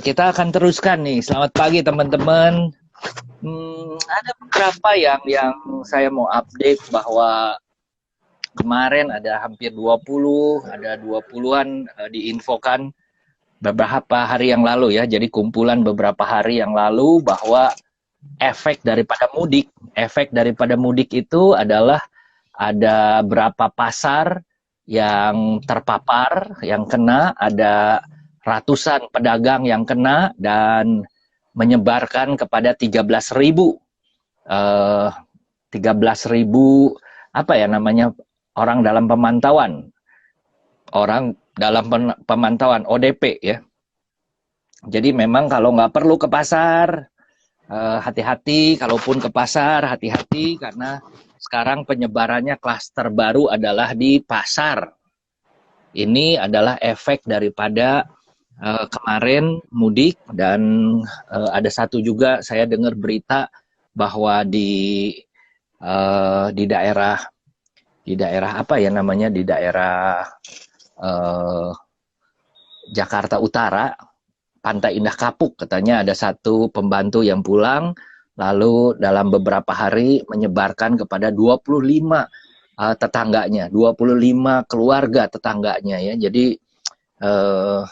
Kita akan teruskan nih. Selamat pagi teman-teman. Ada beberapa yang saya mau update bahwa kemarin ada hampir 20, ada 20-an diinfokan beberapa hari yang lalu ya. Jadi kumpulan beberapa hari yang lalu bahwa efek daripada mudik itu adalah ada berapa pasar yang terpapar, yang kena, ada ratusan pedagang yang kena dan menyebarkan kepada 13.000 eh, 13.000 apa ya namanya orang dalam pemantauan ODP ya. Jadi memang kalau nggak perlu ke pasar, hati-hati. Kalaupun ke pasar, hati-hati karena sekarang penyebarannya klaster baru adalah di pasar. Ini adalah efek daripada kemarin mudik dan ada satu juga saya dengar berita bahwa di daerah apa ya namanya di daerah uh, Jakarta Utara, Pantai Indah Kapuk, katanya ada satu pembantu yang pulang lalu dalam beberapa hari menyebarkan kepada 25 tetangganya, 25 keluarga tetangganya ya. Jadi uh,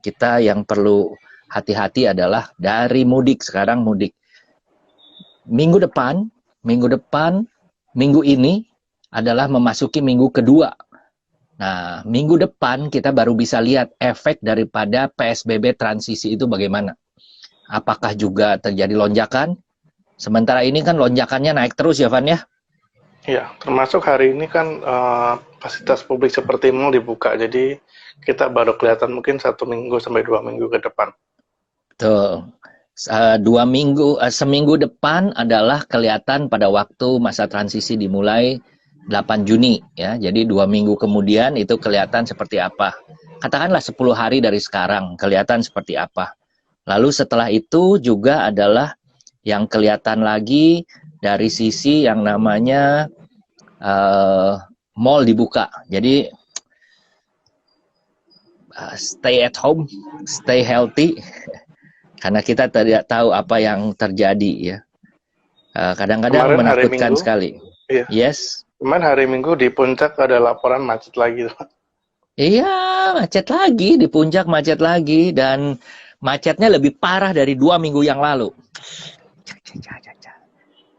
kita yang perlu hati-hati adalah dari mudik. Sekarang mudik minggu depan, minggu ini adalah memasuki minggu kedua. Nah, minggu depan kita baru bisa lihat efek daripada PSBB transisi itu bagaimana. Apakah juga terjadi lonjakan? Sementara ini kan lonjakannya naik terus ya, Van ya? Ya, termasuk hari ini kan fasilitas publik seperti mal dibuka, jadi kita baru kelihatan mungkin 1 minggu sampai 2 minggu ke depan. Tuh. Seminggu depan adalah kelihatan pada waktu masa transisi dimulai 8 Juni ya. Jadi 2 minggu kemudian itu kelihatan seperti apa. Katakanlah 10 hari dari sekarang kelihatan seperti apa. Lalu setelah itu juga adalah yang kelihatan lagi dari sisi yang namanya mall dibuka. Jadi stay at home, stay healthy. Karena kita tidak tahu apa yang terjadi ya. Kadang-kadang Kemarin hari menakutkan Minggu, sekali. iya, Yes. kemarin hari Minggu di puncak ada laporan macet lagi. Iya, macet lagi di puncak, macet lagi dan macetnya lebih parah dari 2 minggu yang lalu.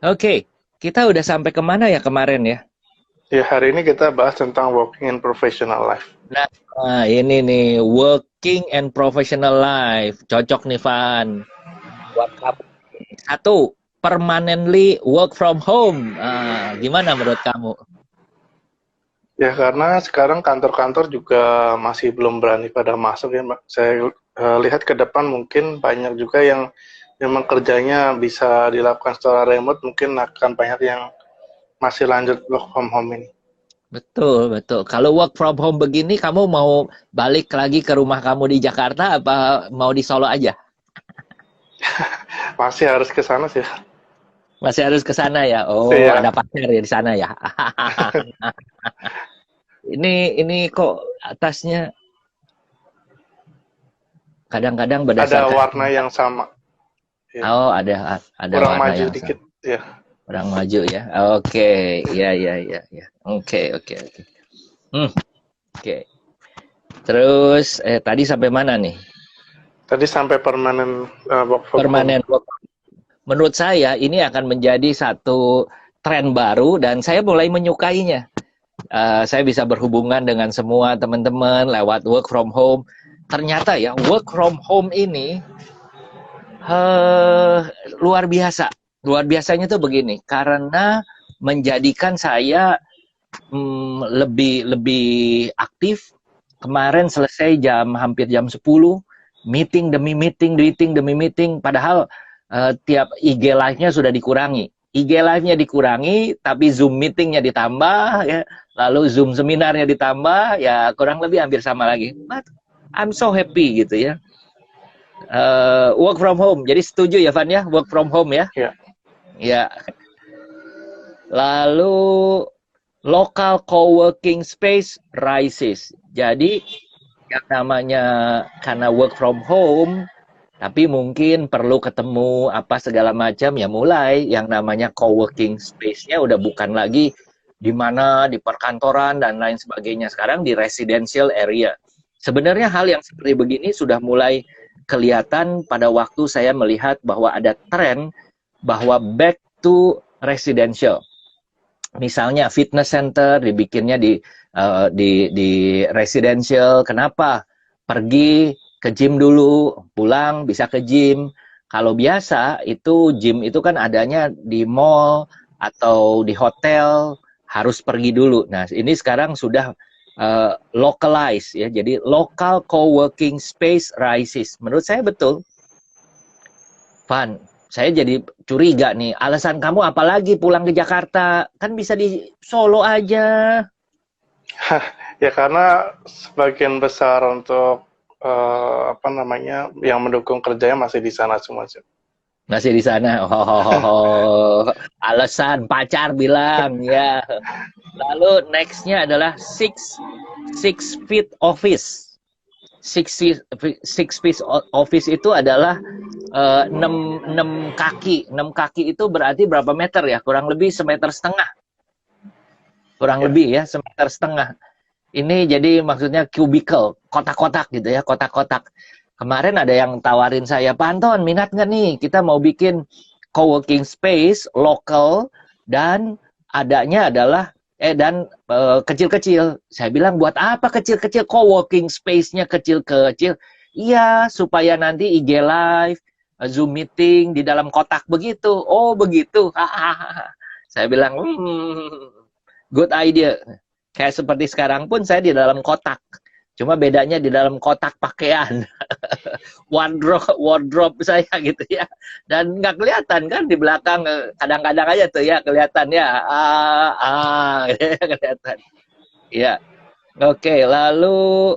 Oke, kita udah sampai kemana ya kemarin ya? Ya, hari ini kita bahas tentang working in professional life. Nah, ini nih working and professional life, cocok nih Van. Buat kamu. Satu, permanently work from home. Gimana menurut kamu? Ya, karena sekarang kantor-kantor juga masih belum berani pada masuk ya, Mbak. Saya lihat ke depan mungkin banyak juga yang memang kerjanya bisa dilakukan secara remote, mungkin akan banyak yang masih lanjut work from home ini. Betul, betul. Kalau work from home begini, kamu mau balik lagi ke rumah kamu di Jakarta apa mau di Solo aja? Masih harus ke sana sih. Masih harus ke sana ya? Oh, ada Iya, pacar ya di sana ya? Ini kok atasnya kadang-kadang ada berdasarkan warna yang sama. Ya. oh ada Kurang warna maju yang sama. dikit. Ya. Kurang maju ya. Oke, ya ya ya ya. Oke oke oke. Hmm, oke. Terus tadi sampai mana nih? Tadi sampai permanent work from home. Permanen work. Menurut saya ini akan menjadi satu tren baru dan saya mulai menyukainya. Saya bisa berhubungan dengan semua teman-teman lewat work from home. Ternyata ya work from home ini luar biasa. Luar biasanya tuh begini, karena menjadikan saya lebih lebih aktif. Kemarin selesai hampir jam 10, meeting demi meeting, meeting demi meeting, padahal tiap IG live-nya sudah dikurangi. IG live-nya dikurangi, tapi Zoom meeting-nya ditambah, ya. Lalu Zoom seminarnya ditambah, ya kurang lebih hampir sama lagi. But I'm so happy gitu ya. Work from home. Jadi setuju ya Van ya, work from home ya. Ya. Ya. Lalu local co-working space rises. Jadi yang namanya karena work from home, tapi mungkin perlu ketemu apa segala macam ya mulai yang namanya co-working space-nya udah bukan lagi di mana di perkantoran dan lain sebagainya. Sekarang di residential area. Sebenarnya hal yang seperti begini sudah mulai kelihatan pada waktu saya melihat bahwa ada tren bahwa back to residential. Misalnya fitness center dibikinnya di residential. Kenapa? Pergi ke gym dulu, pulang bisa ke gym. Kalau biasa itu gym itu kan adanya di mall atau di hotel, harus pergi dulu. Nah, ini sekarang sudah localized ya. Jadi local co-working space rises. Menurut saya betul. Van, saya jadi curiga nih. Alasan kamu apalagi pulang ke Jakarta? Kan bisa di Solo aja. Ya karena sebagian besar untuk apa namanya yang mendukung kerjanya masih di sana semua sih. Masih di sana. Oh, alasan pacar bilang ya. Lalu nextnya adalah six feet office. Six feet office itu adalah 6 kaki. 6 kaki itu berarti berapa meter ya? Kurang lebih 1,5 meter. Kurang lebih ya 1,5 meter. Ini jadi maksudnya cubicle, kotak-kotak gitu ya, kotak-kotak. Kemarin ada yang tawarin saya, Pak Anton, minat nggak nih? Kita mau bikin co-working space lokal dan adanya adalah kecil-kecil. Saya bilang, buat apa kecil-kecil? Co-working space-nya kecil-kecil. Iya, supaya nanti IG Live, Zoom meeting di dalam kotak begitu. Oh, begitu. Saya bilang, good idea. Kayak seperti sekarang pun saya di dalam kotak. Cuma bedanya di dalam kotak pakaian. wardrobe saya gitu ya. Dan nggak kelihatan kan di belakang. Kadang-kadang aja tuh ya kelihatan ya. Kelihatan. Ya. Oke, lalu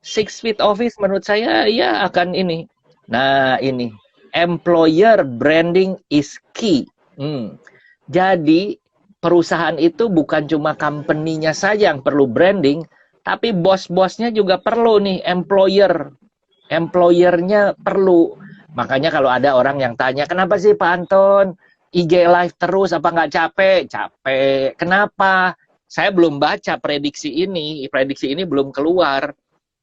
six feet office menurut saya ya akan ini. Nah, ini. Employer branding is key. Jadi perusahaan itu bukan cuma company-nya saja yang perlu branding, tapi bos-bosnya juga perlu nih, employer-nya perlu. Makanya kalau ada orang yang tanya, kenapa sih Pak Anton IG Live terus, apa nggak capek? Capek. Kenapa? Saya belum baca prediksi ini belum keluar.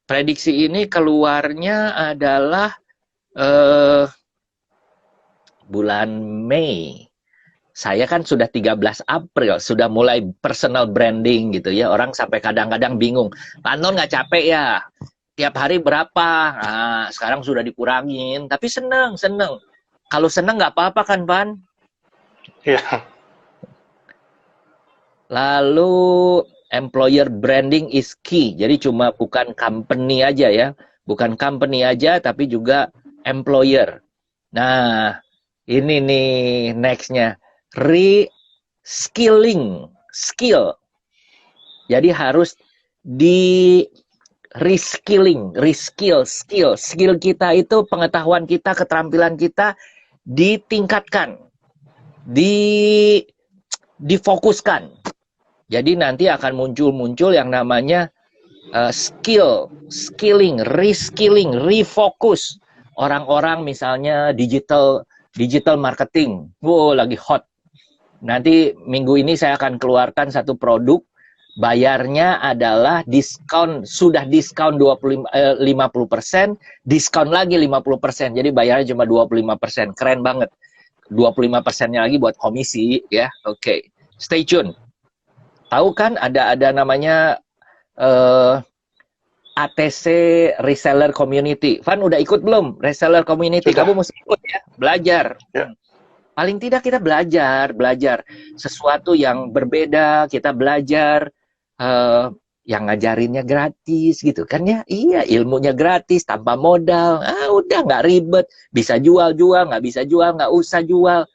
Prediksi ini keluarnya adalah bulan Mei. Saya kan sudah 13 April, sudah mulai personal branding gitu ya. Orang sampai kadang-kadang bingung, Pak Anton nggak capek ya? Tiap hari berapa? Nah, sekarang sudah dikurangin, tapi seneng. Kalau seneng nggak apa-apa kan, Pan? Iya. Lalu, employer branding is key. Jadi cuma bukan company aja ya. Bukan company aja, tapi juga employer. Nah, ini nih nextnya. Reskilling, skill. Jadi harus di reskill. Skill kita itu pengetahuan kita, keterampilan kita ditingkatkan, difokuskan. Jadi nanti akan muncul yang namanya skilling, reskilling, refocus. Orang-orang misalnya digital marketing, lagi hot. Nanti minggu ini saya akan keluarkan satu produk, bayarnya adalah diskon, sudah diskon 50%, diskon lagi 50%. Jadi bayarnya cuma 25%. Keren banget. 25%-nya lagi buat komisi ya. Oke. Stay tune. Tahu kan ada namanya ATC Reseller Community. Van udah ikut belum Reseller Community? Sudah. Kamu mesti ikut ya, belajar. Ya. Paling tidak kita belajar sesuatu yang berbeda, kita belajar yang ngajarinnya gratis gitu kan ya. Iya, ilmunya gratis tanpa modal. Udah nggak ribet, bisa jual, nggak bisa jual, nggak usah jual.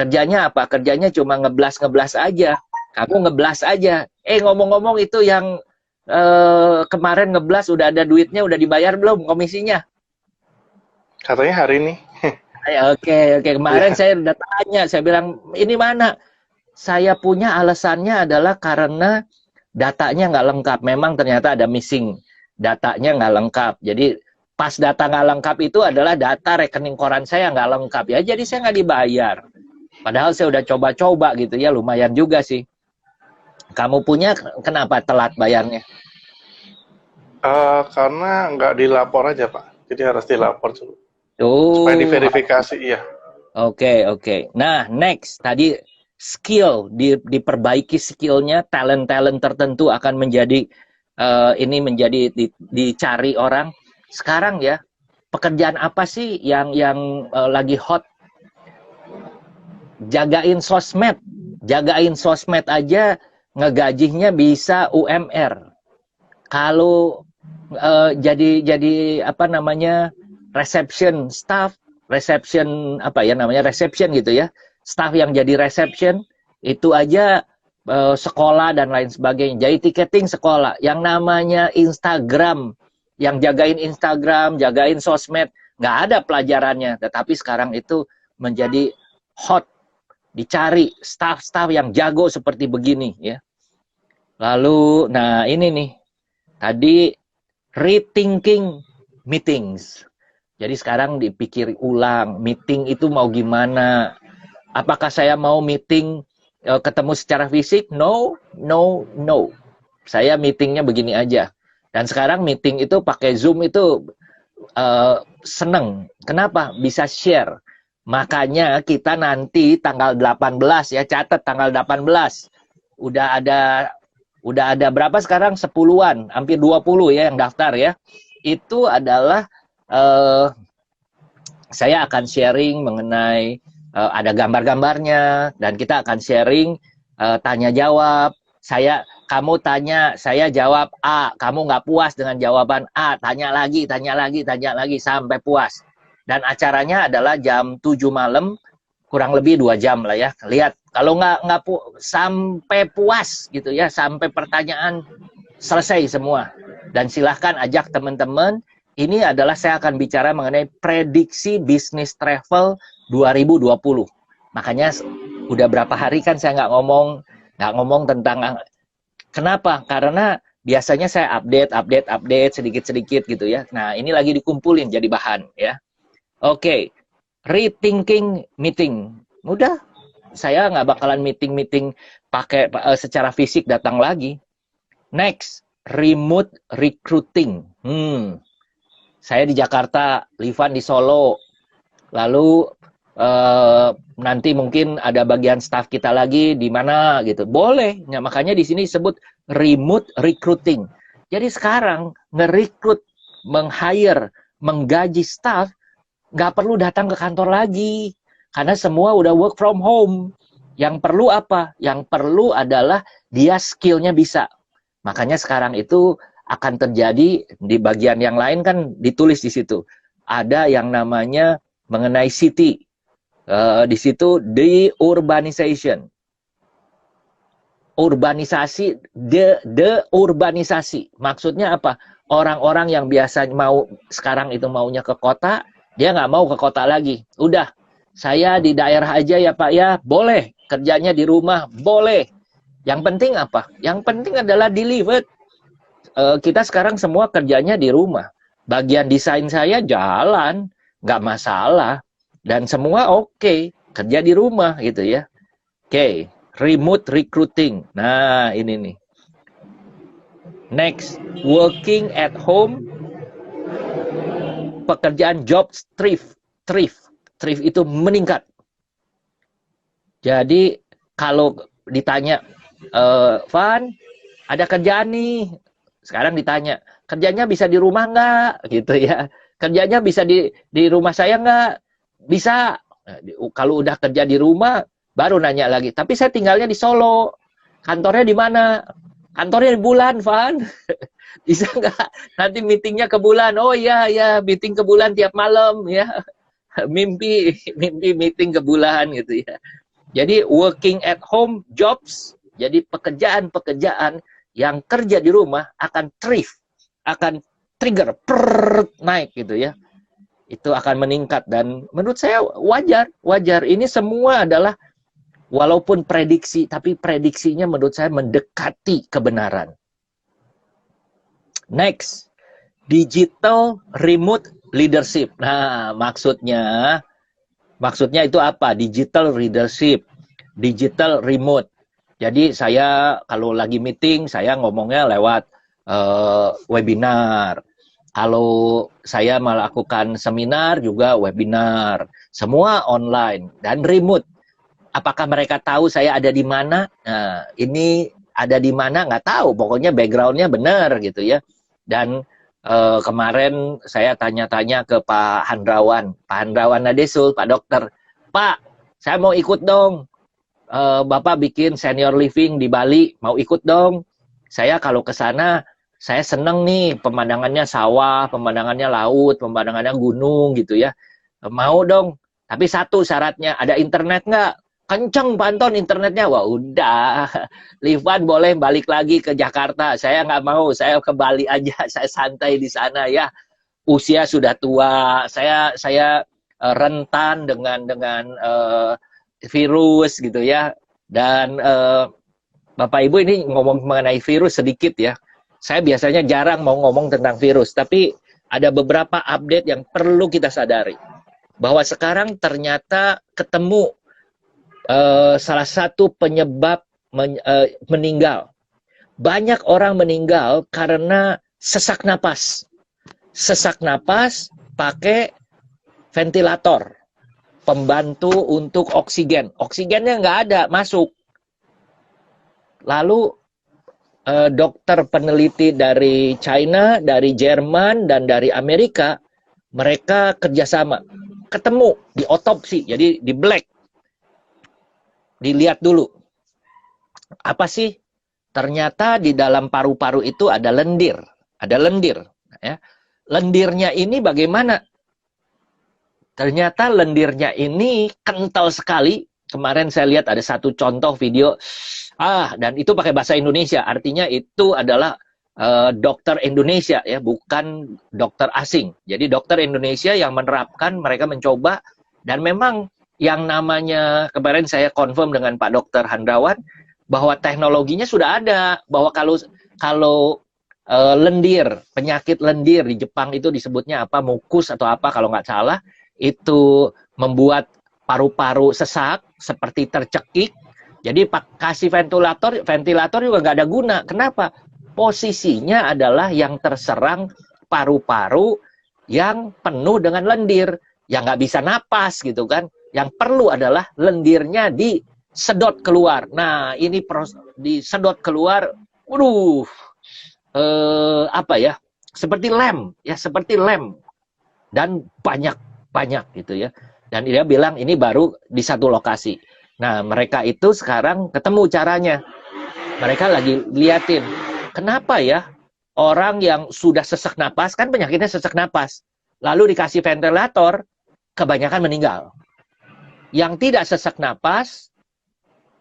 Kerjanya apa? Kerjanya cuma ngeblas aja. Kamu ngeblas aja. Ngomong-ngomong itu yang kemarin ngeblas udah ada duitnya, udah dibayar belum komisinya? Katanya hari ini. Oke. Kemarin saya udah tanya, saya bilang, ini mana? Saya punya alasannya adalah karena datanya nggak lengkap. Memang ternyata ada missing datanya nggak lengkap. Jadi pas data nggak lengkap itu adalah data rekening koran saya nggak lengkap ya, jadi saya nggak dibayar. Padahal saya udah coba-coba gitu ya, lumayan juga sih. Kamu punya kenapa telat bayarnya? Karena nggak dilapor aja, Pak. Jadi harus dilapor dulu. Supaya Oh, diverifikasi, iya. oke. Nah, next tadi skill diperbaiki skillnya, talent tertentu akan menjadi ini menjadi dicari orang. Sekarang ya, pekerjaan apa sih yang lagi hot? Jagain sosmed aja ngegajinya bisa UMR. Kalau jadi apa namanya, reception staff, reception apa ya namanya, reception gitu ya, staff yang jadi reception itu aja sekolah dan lain sebagainya. Jadi tiketing sekolah, yang namanya Instagram, yang jagain Instagram, jagain sosmed, nggak ada pelajarannya. Tetapi sekarang itu menjadi hot, dicari staff-staff yang jago seperti begini ya. Lalu, nah ini nih, tadi rethinking meetings. Jadi sekarang dipikir ulang, meeting itu mau gimana? Apakah saya mau meeting ketemu secara fisik? No. Saya meetingnya begini aja. Dan sekarang meeting itu pakai Zoom itu seneng. Kenapa? Bisa share. Makanya kita nanti tanggal 18 ya, catat tanggal 18. Udah ada berapa sekarang? 10-an, hampir 20 ya yang daftar ya. Itu adalah saya akan sharing mengenai ada gambar-gambarnya, dan kita akan sharing tanya jawab. Kamu tanya, saya jawab A, kamu nggak puas dengan jawaban A, tanya lagi sampai puas. Dan acaranya adalah jam 7 malam, kurang lebih 2 jam lah ya. Lihat, kalau nggak sampai puas gitu ya, sampai pertanyaan selesai semua. Dan silahkan ajak teman-teman. Ini adalah saya akan bicara mengenai prediksi bisnis travel 2020. Makanya udah berapa hari kan saya nggak ngomong tentang kenapa? Karena biasanya saya update sedikit-sedikit gitu ya. Nah, ini lagi dikumpulin jadi bahan ya. Oke, rethinking meeting. Udah, saya nggak bakalan meeting pakai secara fisik datang lagi. Next, remote recruiting. Saya di Jakarta, Livan di Solo. Lalu nanti mungkin ada bagian staff kita lagi di mana gitu. Boleh. Nah, makanya di sini disebut remote recruiting. Jadi sekarang nge-recruit, meng-hire, menggaji staff nggak perlu datang ke kantor lagi, karena semua udah work from home. Yang perlu apa? Yang perlu adalah dia skillnya bisa. Makanya sekarang itu akan terjadi di bagian yang lain kan ditulis di situ. Ada yang namanya mengenai city. Di situ deurbanization. Urbanisasi, urbanisasi. Maksudnya apa? Orang-orang yang biasa sekarang itu maunya ke kota, dia nggak mau ke kota lagi. Udah, saya di daerah aja ya Pak ya, boleh. Kerjanya di rumah, boleh. Yang penting apa? Yang penting adalah delivered. Kita sekarang semua kerjanya di rumah. Bagian desain saya jalan, nggak masalah. Dan semua oke, kerja di rumah gitu ya. Oke, remote recruiting. Nah, ini nih. Next, working at home. Pekerjaan job thrift itu meningkat. Jadi kalau ditanya, Van, ada kerjaan nih. Sekarang ditanya, kerjanya bisa di rumah nggak? Gitu ya. Kerjanya bisa di rumah saya nggak? Bisa. Kalau udah kerja di rumah, baru nanya lagi. Tapi saya tinggalnya di Solo. Kantornya di mana? Kantornya di Bulan, Van. Bisa nggak nanti meetingnya ke Bulan? Oh iya, meeting ke Bulan tiap malam ya. Mimpi meeting ke Bulan gitu ya. Jadi working at home jobs, jadi pekerjaan yang kerja di rumah akan thrift, akan trigger, naik gitu ya. Itu akan meningkat dan menurut saya wajar. Ini semua adalah walaupun prediksi, tapi prediksinya menurut saya mendekati kebenaran. Next, Digital remote leadership. Nah, maksudnya itu apa? Digital leadership, digital remote. Jadi saya kalau lagi meeting, saya ngomongnya lewat webinar. Kalau saya melakukan seminar juga webinar. Semua online dan remote. Apakah mereka tahu saya ada di mana? Nah, ini ada di mana nggak tahu. Pokoknya background-nya benar gitu ya. Dan kemarin saya tanya-tanya ke Pak Handrawan Nadesul, Pak Dokter. Pak, saya mau ikut dong. Bapak bikin senior living di Bali, mau ikut dong. Saya kalau ke sana, saya seneng nih, pemandangannya sawah, pemandangannya laut, pemandangannya gunung gitu ya. Mau dong, tapi satu syaratnya, ada internet nggak? Kenceng Pak Anton internetnya. Wah udah, Livan boleh balik lagi ke Jakarta. Saya nggak mau, saya ke Bali aja, saya santai di sana ya. Usia sudah tua, saya rentan dengan virus gitu ya. Dan Bapak Ibu ini ngomong mengenai virus sedikit ya. Saya biasanya jarang mau ngomong tentang virus, tapi ada beberapa update yang perlu kita sadari. Bahwa sekarang ternyata ketemu salah satu penyebab meninggal. Banyak orang meninggal karena sesak napas. Sesak napas pakai ventilator. Pembantu untuk oksigen. Oksigennya nggak ada, masuk. Lalu dokter peneliti dari China, dari Jerman, dan dari Amerika, mereka kerjasama. Ketemu, di otopsi, jadi di black. Dilihat dulu. Apa sih? Ternyata di dalam paru-paru itu ada lendir. Ada lendir. Ya. Lendirnya ini bagaimana? Ternyata lendirnya ini kental sekali. Kemarin saya lihat ada satu contoh video. Dan itu pakai bahasa Indonesia. Artinya itu adalah dokter Indonesia, ya, bukan dokter asing. Jadi dokter Indonesia yang menerapkan, mereka mencoba. Dan memang yang namanya, kemarin saya confirm dengan Pak Dokter Handrawan, bahwa teknologinya sudah ada. Bahwa kalau lendir, penyakit lendir di Jepang itu disebutnya apa, mukus atau apa kalau nggak salah, itu membuat paru-paru sesak, seperti tercekik. Jadi kasih ventilator juga nggak ada guna. Kenapa? Posisinya adalah yang terserang paru-paru yang penuh dengan lendir, yang nggak bisa napas gitu kan. Yang perlu adalah lendirnya disedot keluar. Nah, ini disedot keluar, apa ya? Seperti lem, ya, seperti lem. Dan banyak gitu ya. Dan dia bilang ini baru di satu lokasi. Nah, mereka itu sekarang ketemu caranya. Mereka lagi liatin, kenapa ya orang yang sudah sesak napas, kan penyakitnya sesak napas, lalu dikasih ventilator, kebanyakan meninggal. Yang tidak sesak napas,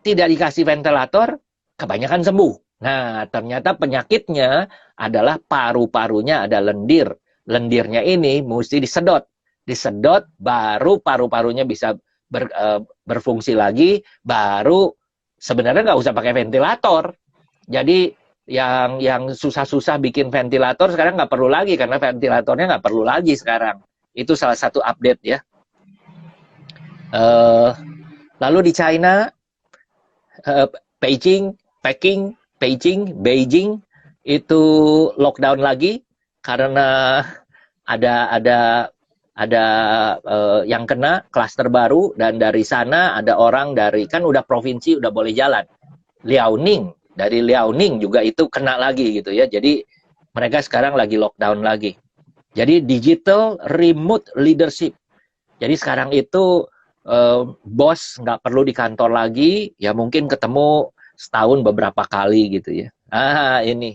tidak dikasih ventilator, kebanyakan sembuh. Nah, ternyata penyakitnya adalah paru-parunya ada lendir. Lendirnya ini mesti disedot, baru paru-parunya bisa berfungsi lagi, baru sebenarnya nggak usah pakai ventilator. Jadi yang susah-susah bikin ventilator sekarang nggak perlu lagi, karena ventilatornya nggak perlu lagi sekarang. Itu salah satu update ya. Lalu di China, Beijing itu lockdown lagi karena ada yang kena klaster baru, dan dari sana ada orang dari, kan udah provinsi udah boleh jalan, Liaoning, dari Liaoning juga itu kena lagi gitu ya. Jadi mereka sekarang lagi lockdown lagi. Jadi digital remote leadership. Jadi sekarang itu bos nggak perlu di kantor lagi, ya mungkin ketemu setahun beberapa kali gitu ya. Ini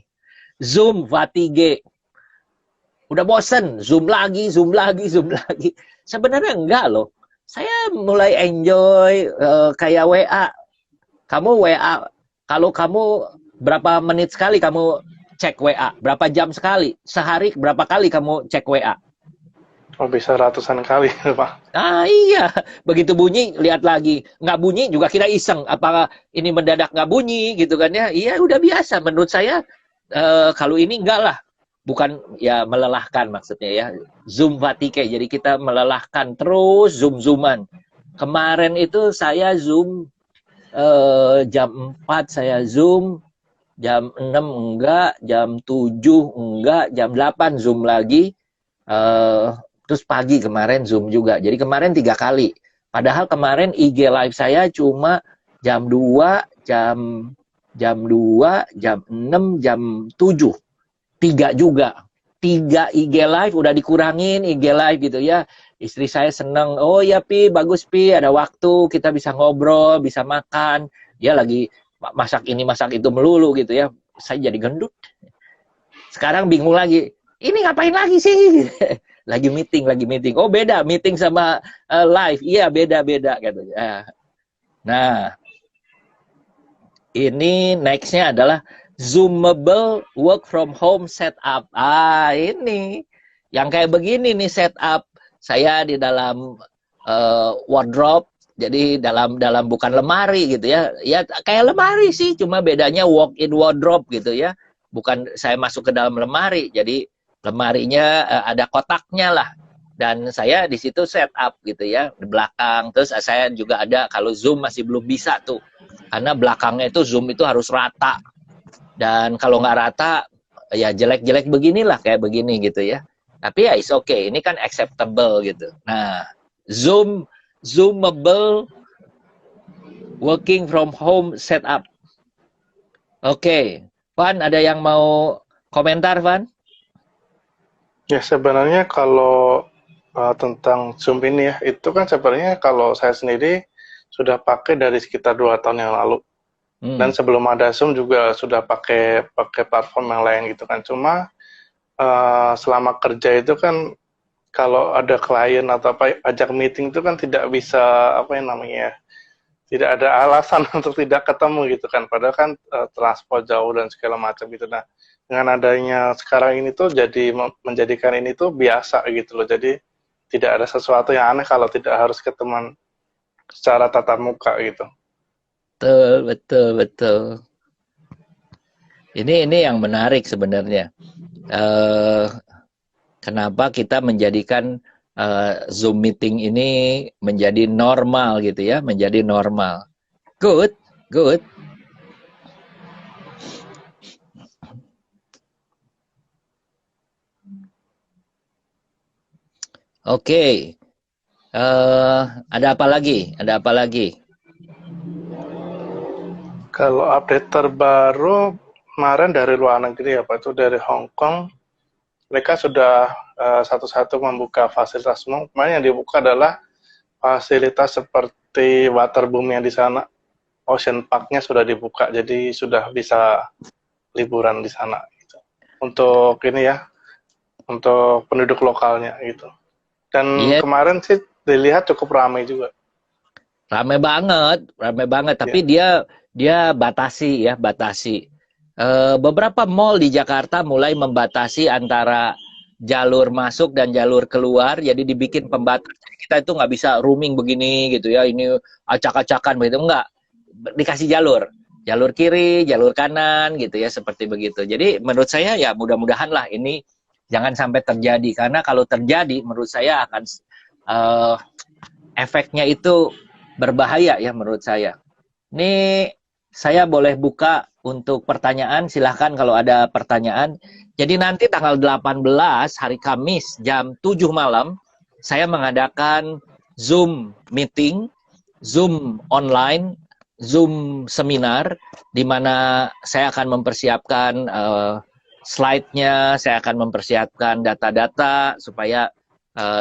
Zoom fatigue. Udah bosen, Zoom lagi. Sebenarnya enggak loh. Saya mulai enjoy kayak WA. Kamu WA, kalau kamu berapa menit sekali kamu cek WA? Berapa jam sekali? Sehari berapa kali kamu cek WA? Oh, bisa ratusan kali, Pak. Iya. Begitu bunyi, lihat lagi. Nggak bunyi juga kita iseng. Apakah ini mendadak nggak bunyi gitu kan ya? Iya, udah biasa. Menurut saya, kalau ini enggak lah. bukan ya melelahkan maksudnya ya, Zoom fatigue. Jadi kita melelahkan terus Zoom-Zooman. Kemarin itu saya Zoom jam 4 saya Zoom, jam 6 enggak, jam 7 enggak, jam 8 Zoom lagi, terus pagi kemarin Zoom juga. Jadi kemarin 3 kali. Padahal kemarin IG live saya cuma jam 2, jam 2, jam 6, jam 7. 3 juga. 3 IG live udah dikurangin IG live gitu ya. Istri saya seneng, oh ya Pi, bagus Pi, ada waktu, kita bisa ngobrol, bisa makan. Dia lagi masak ini, masak itu melulu gitu ya. Saya jadi gendut. Sekarang bingung lagi, ini ngapain lagi sih? Lagi meeting. Oh beda, meeting sama live. Iya beda-beda gitu. Nah, ini nextnya adalah Zoomable work from home setup. Ini yang kayak begini nih setup. Saya di dalam wardrobe, jadi dalam bukan lemari gitu ya. Ya kayak lemari sih, cuma bedanya walk-in wardrobe gitu ya. Bukan saya masuk ke dalam lemari. Jadi lemarinya ada kotaknya lah. Dan saya di situ setup gitu ya, di belakang. Terus saya juga ada, kalau Zoom masih belum bisa tuh. Karena belakangnya itu Zoom itu harus rata. Dan kalau nggak rata, ya jelek-jelek beginilah, kayak begini gitu ya. Tapi ya it's okay, ini kan acceptable gitu. Nah, Zoomable working from home setup. Oke, Van, ada yang mau komentar, Van? Ya sebenarnya kalau tentang Zoom ini ya, itu kan sebenarnya kalau saya sendiri sudah pakai dari sekitar 2 tahun yang lalu. Dan sebelum ada Zoom juga sudah pakai platform yang lain gitu kan. Cuma selama kerja itu kan kalau ada klien atau apa ajak meeting itu kan tidak bisa apa yang namanya, tidak ada alasan untuk tidak ketemu gitu kan. Padahal kan transport jauh dan segala macam gitu. Nah, dengan adanya sekarang ini tuh jadi menjadikan ini tuh biasa gitu loh. Jadi tidak ada sesuatu yang aneh kalau tidak harus ketemuan secara tatap muka gitu. Betul. Ini yang menarik sebenarnya. Kenapa kita menjadikan Zoom meeting ini menjadi normal gitu ya, menjadi normal. Good. Oke. Ada apa lagi? Kalau update terbaru kemarin dari luar negeri apa itu dari Hong Kong, mereka sudah satu-satu membuka fasilitas umum. Kemarin yang dibuka adalah fasilitas seperti waterboom yang di sana, Ocean Park-nya sudah dibuka, jadi sudah bisa liburan di sana. Gitu. Untuk ini ya, untuk penduduk lokalnya gitu. Dan kemarin sih dilihat cukup ramai juga. Ramai banget. Tapi dia batasi. Beberapa mall di Jakarta mulai membatasi antara jalur masuk dan jalur keluar. Jadi dibikin pembatas. Kita itu nggak bisa roaming begini gitu ya. Ini acak-acakan begitu, enggak. Dikasih jalur kiri, jalur kanan gitu ya, seperti begitu. Jadi menurut saya ya mudah-mudahan lah ini jangan sampai terjadi, karena kalau terjadi menurut saya akan efeknya itu berbahaya ya menurut saya. Ini saya boleh buka untuk pertanyaan, silahkan kalau ada pertanyaan. Jadi nanti tanggal 18 hari Kamis jam 7 malam saya mengadakan Zoom meeting, Zoom online, Zoom seminar, di mana saya akan mempersiapkan slide-nya, saya akan mempersiapkan data-data supaya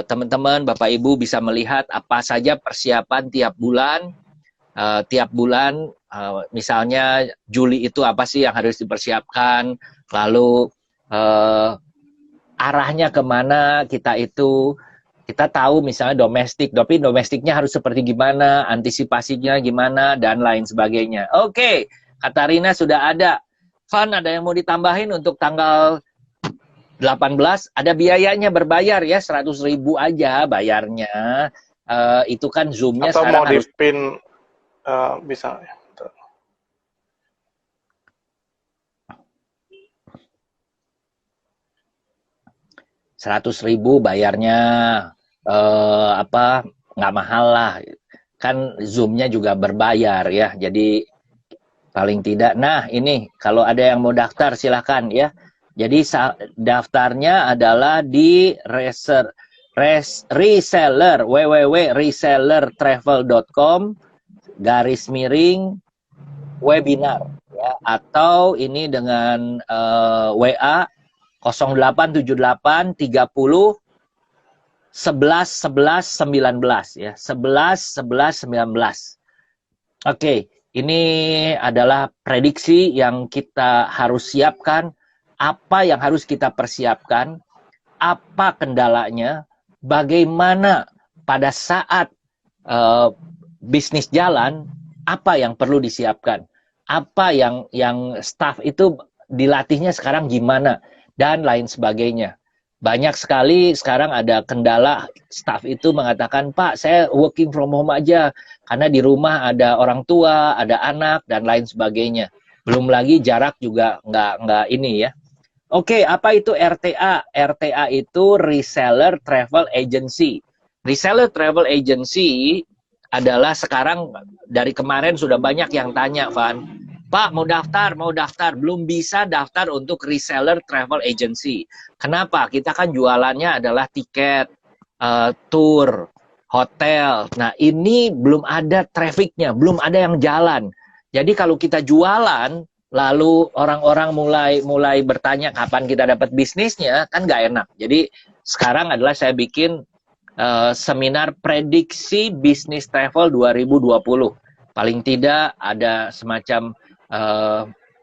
teman-teman, Bapak Ibu bisa melihat apa saja persiapan tiap bulan. Misalnya Juli itu apa sih yang harus dipersiapkan, lalu arahnya kemana kita tahu misalnya domestik, tapi domestiknya harus seperti gimana, antisipasinya gimana, dan lain sebagainya. Oke, Katarina sudah ada. Van, ada yang mau ditambahin untuk tanggal 18? Ada biayanya, berbayar ya, 100.000 aja bayarnya. Itu kan Zoom-nya atau sekarang mau harus dipin bisa. 100.000 bayarnya apa nggak mahal lah. Kan Zoom-nya juga berbayar ya. Jadi paling tidak. Nah, ini kalau ada yang mau daftar silakan ya. Jadi daftarnya adalah di reseller www.resellertravel.com /webinar ya, atau ini dengan WA 0878 30 11 11 19 ya, 11 11 19. Oke, ini adalah prediksi yang kita harus siapkan, apa yang harus kita persiapkan, apa kendalanya, bagaimana pada saat bisnis jalan, apa yang perlu disiapkan, apa yang staff itu dilatihnya sekarang gimana, dan lain sebagainya. Banyak sekali sekarang ada kendala, staff itu mengatakan, Pak, saya working from home aja, karena di rumah ada orang tua, ada anak, dan lain sebagainya. Belum lagi jarak juga nggak ini ya. Oke, apa itu RTA? RTA itu Reseller Travel Agency. Reseller Travel Agency adalah sekarang, dari kemarin sudah banyak yang tanya, Van, Pak, mau daftar, belum bisa daftar untuk Reseller Travel Agency. Kenapa? Kita kan jualannya adalah tiket, tour, hotel. Nah, ini belum ada trafficnya, belum ada yang jalan. Jadi kalau kita jualan, lalu orang-orang mulai bertanya kapan kita dapat bisnisnya, kan nggak enak. Jadi sekarang adalah saya bikin seminar prediksi bisnis travel 2020. Paling tidak ada semacam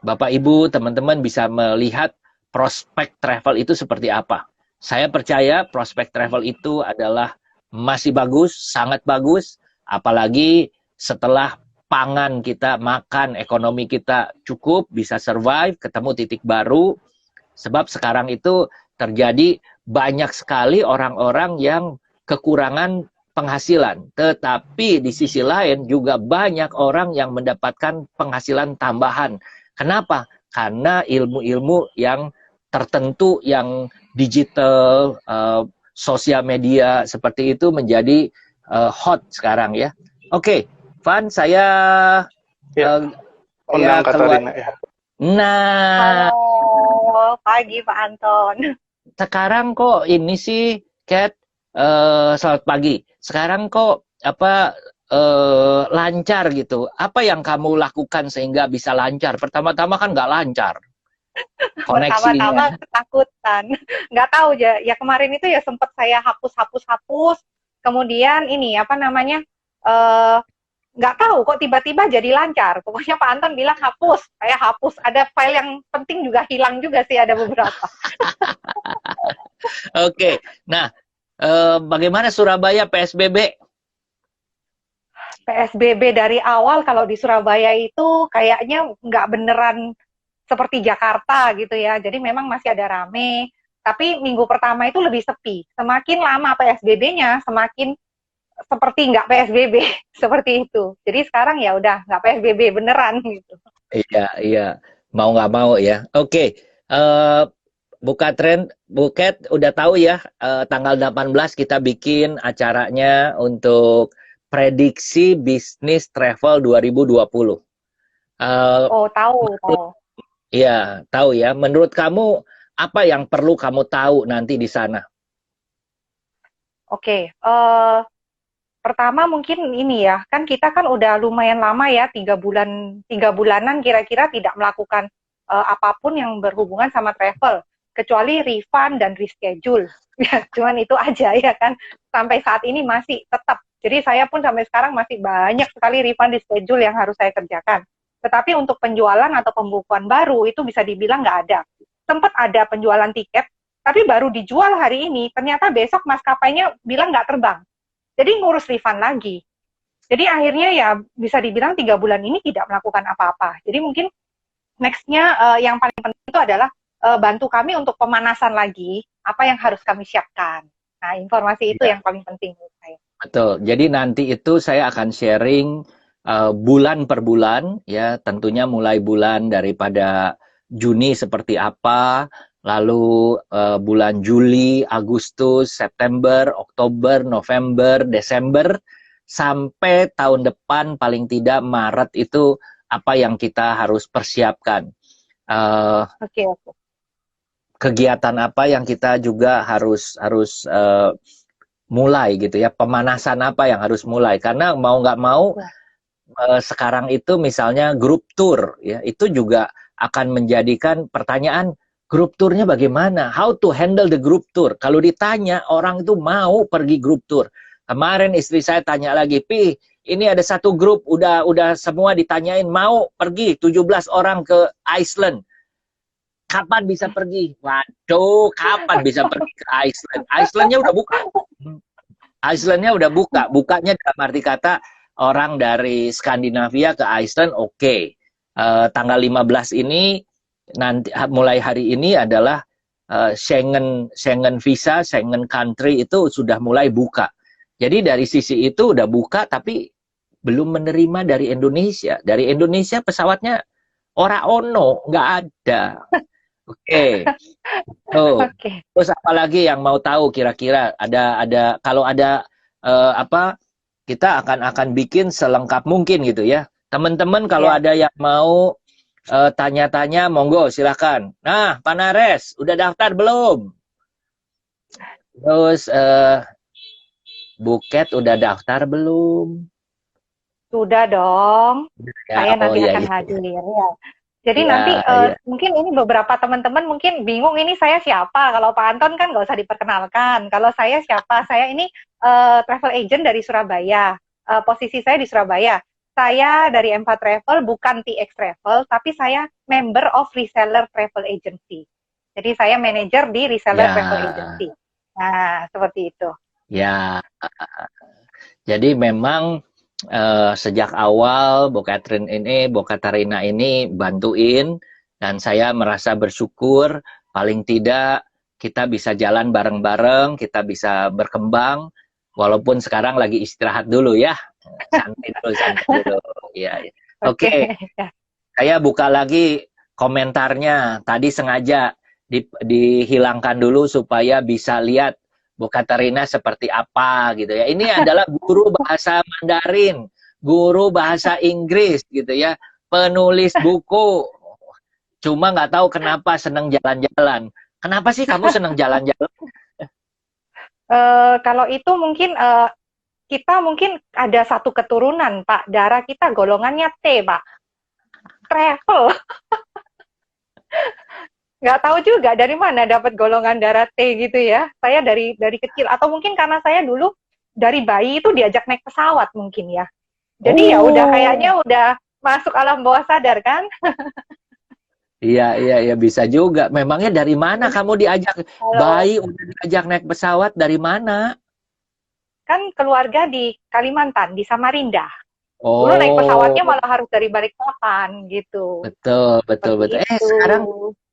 Bapak Ibu, teman-teman bisa melihat prospek travel itu seperti apa. Saya percaya prospek travel itu adalah masih bagus, sangat bagus, apalagi setelah pangan kita, makan, ekonomi kita cukup, bisa survive, ketemu titik baru. Sebab sekarang itu terjadi banyak sekali orang-orang yang kekurangan penghasilan. Tetapi di sisi lain juga banyak orang yang mendapatkan penghasilan tambahan. Kenapa? Karena ilmu-ilmu yang tertentu, yang digital, sosial media seperti itu menjadi hot sekarang ya. Oke, Van, saya ya, undang Katarina ya. Nah, halo, pagi Pak Anton. sekarang kok ini sih, Kat, selamat pagi. Sekarang kok apa lancar gitu? Apa yang kamu lakukan sehingga bisa lancar? Pertama-tama kan nggak lancar koneksinya. Pertama-tama ketakutan. Nggak tahu ya kemarin itu ya sempat saya hapus. Kemudian ini apa namanya? Nggak tahu kok tiba-tiba jadi lancar. Pokoknya Pak Anton bilang hapus, saya hapus. Ada file yang penting juga hilang juga sih, ada beberapa. Oke, nah bagaimana Surabaya PSBB? PSBB dari awal kalau di Surabaya itu kayaknya nggak beneran seperti Jakarta gitu ya. Jadi memang masih ada rame. Tapi minggu pertama itu lebih sepi. Semakin lama PSBB-nya, semakin seperti nggak PSBB, seperti itu. Jadi sekarang ya udah nggak PSBB beneran gitu. Iya. Mau nggak mau ya. Oke, Buket udah tahu ya, tanggal 18 kita bikin acaranya untuk prediksi bisnis travel 2020. Oh, tahu. Iya, tahu ya. Menurut kamu, apa yang perlu kamu tahu nanti di sana? Oke, pertama mungkin ini ya, kan kita kan udah lumayan lama ya, 3 bulanan kira-kira tidak melakukan apapun yang berhubungan sama travel, kecuali refund dan reschedule. Ya, cuman itu aja ya kan, sampai saat ini masih tetap. Jadi saya pun sampai sekarang masih banyak sekali refund reschedule yang harus saya kerjakan. Tetapi untuk penjualan atau pembukuan baru itu bisa dibilang nggak ada. Sempat ada penjualan tiket, tapi baru dijual hari ini, ternyata besok maskapainya bilang nggak terbang. Jadi ngurus refund lagi. Jadi akhirnya ya bisa dibilang 3 bulan ini tidak melakukan apa-apa. Jadi mungkin next-nya yang paling penting itu adalah bantu kami untuk pemanasan lagi, apa yang harus kami siapkan. Nah, informasi itu yang paling penting menurut saya. Betul. Jadi nanti itu saya akan sharing bulan per bulan, ya tentunya mulai bulan daripada Juni seperti apa, lalu bulan Juli, Agustus, September, Oktober, November, Desember, sampai tahun depan paling tidak Maret itu apa yang kita harus persiapkan. Oke, oke. Kegiatan apa yang kita juga harus mulai gitu ya, pemanasan apa yang harus mulai, karena mau nggak mau sekarang itu misalnya grup tour ya, itu juga akan menjadikan pertanyaan, grup tournya bagaimana, how to handle the group tour. Kalau ditanya, orang itu mau pergi grup tour. Kemarin istri saya tanya lagi, Pi, ini ada satu grup udah semua ditanyain mau pergi 17 orang ke Iceland, kapan bisa pergi? Waduh, kapan bisa pergi ke Iceland? Icelandnya udah buka. Icelandnya udah buka. Bukanya dalam arti kata orang dari Skandinavia ke Iceland, oke. Tanggal 15 ini, nanti mulai hari ini adalah Schengen visa, Schengen country itu sudah mulai buka. Jadi dari sisi itu udah buka, tapi belum menerima dari Indonesia. Dari Indonesia pesawatnya ora ono, nggak ada. Oke. Tuh. Oke. Terus apalagi yang mau tahu kira-kira ada kalau ada apa, kita akan bikin selengkap mungkin gitu ya. Teman-teman kalau ada yang mau tanya-tanya, monggo silakan. Nah, Pak Nares, udah daftar belum? Terus Buket udah daftar belum? Sudah dong. Ya, Saya nanti iya, akan iya. hadir ya. Jadi Iya, nanti iya. mungkin ini beberapa teman-teman mungkin bingung ini saya siapa. Kalau Pak Anton kan nggak usah diperkenalkan. Kalau saya siapa? Saya ini travel agent dari Surabaya. Posisi saya di Surabaya. Saya dari M4 Travel, bukan TX Travel, tapi saya member of reseller travel agency. Jadi saya manajer di reseller Ya, travel agency. Nah, seperti itu. ya. Jadi memang sejak awal Bu Katarina ini bantuin, dan saya merasa bersyukur paling tidak kita bisa jalan bareng-bareng, kita bisa berkembang, walaupun sekarang lagi istirahat dulu ya, santai dulu. Ya. Oke. Saya buka lagi komentarnya, tadi sengaja dihilangkan dulu supaya bisa lihat Bu Katarina seperti apa gitu ya. Ini adalah guru bahasa Mandarin, guru bahasa Inggris gitu ya, penulis buku. Cuma nggak tahu kenapa senang jalan-jalan. Kenapa sih kamu senang jalan-jalan? Kalau itu mungkin kita mungkin ada satu keturunan, Pak. Darah kita golongannya T, Pak. Travel. Nggak tahu juga dari mana dapat golongan darah T gitu ya. Saya dari kecil, atau mungkin karena saya dulu dari bayi itu diajak naik pesawat mungkin ya. Jadi ya udah kayaknya udah masuk alam bawah sadar kan. Iya bisa juga. Memangnya dari mana kamu diajak bayi udah diajak naik pesawat, dari mana? Kan keluarga di Kalimantan, di Samarinda. Dulu naik pesawatnya malah harus dari Balikpapan gitu. Betul.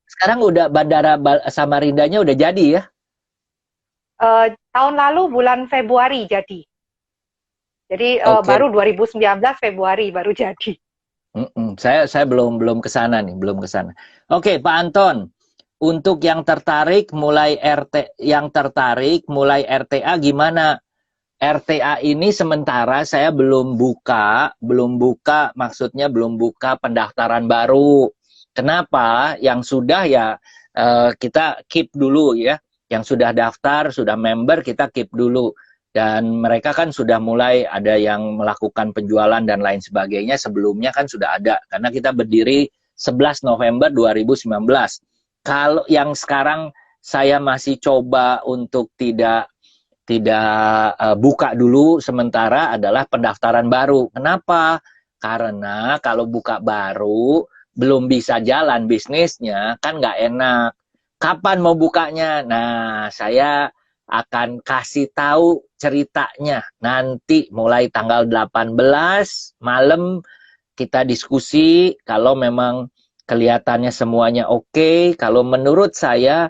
Sekarang udah bandara Samarindanya udah jadi ya? Tahun lalu bulan Februari jadi. Jadi baru 2019 Februari baru jadi. Saya belum ke sana nih, belum ke sana. Oke, Pak Anton, untuk yang tertarik mulai RTA gimana? RTA ini sementara saya belum buka, maksudnya belum buka pendaftaran baru. Kenapa? Yang sudah ya kita keep dulu ya. Yang sudah daftar, sudah member, kita keep dulu. Dan mereka kan sudah mulai ada yang melakukan penjualan dan lain sebagainya. Sebelumnya kan sudah ada, karena kita berdiri 11 November 2019. Kalau yang sekarang saya masih coba untuk tidak buka dulu sementara adalah pendaftaran baru. Kenapa? Karena kalau buka baru belum bisa jalan bisnisnya, kan nggak enak. Kapan mau bukanya? Nah, saya akan kasih tahu ceritanya nanti mulai tanggal 18 malam kita diskusi. Kalau memang kelihatannya semuanya oke, kalau menurut saya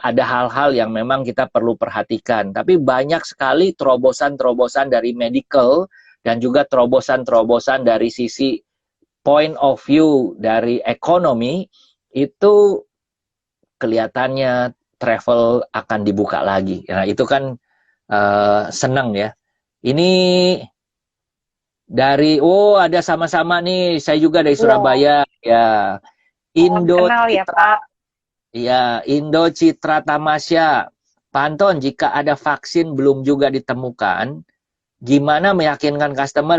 ada hal-hal yang memang kita perlu perhatikan. Tapi banyak sekali terobosan-terobosan dari medical dan juga terobosan-terobosan dari sisi point of view dari ekonomi itu kelihatannya travel akan dibuka lagi. Nah, itu kan senang ya. Ini dari, ada sama-sama nih, saya juga dari Wow, Surabaya, ya. salam Indo kenal ya Citra, Pak. ya, Indo Citra Tamasya. Pak Anton, jika ada vaksin belum juga ditemukan, gimana meyakinkan customer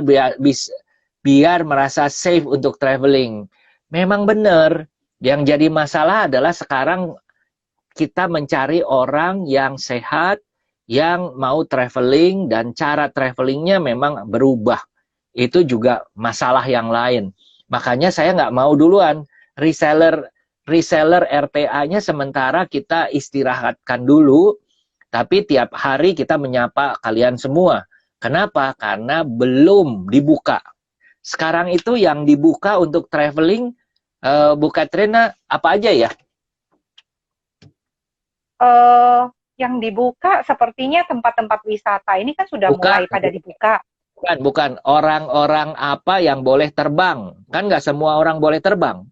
biar merasa safe untuk traveling? Memang benar, yang jadi masalah adalah sekarang kita mencari orang yang sehat, yang mau traveling, dan cara travelingnya memang berubah. Itu juga masalah yang lain. Makanya saya nggak mau duluan reseller RTA-nya sementara kita istirahatkan dulu, tapi tiap hari kita menyapa kalian semua. Kenapa? Karena belum dibuka. Sekarang itu yang dibuka untuk traveling, Bu Katrina, apa aja ya? eh yang dibuka sepertinya tempat-tempat wisata ini kan sudah Bukan, mulai pada dibuka. bukan. Orang-orang apa yang boleh terbang. Kan nggak semua orang boleh terbang.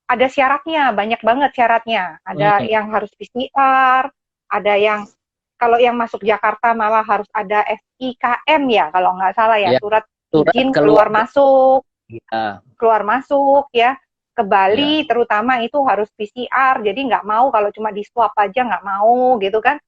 Ada syaratnya, banyak banget syaratnya. Ada Hmm. yang harus PCR, ada yang kalau yang masuk Jakarta malah harus ada SIKM ya, kalau nggak salah ya, Ya, surat surat izin keluar. Ya, keluar masuk ya. Ke ya. Bali terutama itu harus PCR, jadi nggak mau kalau cuma di swab aja nggak mau gitu kan.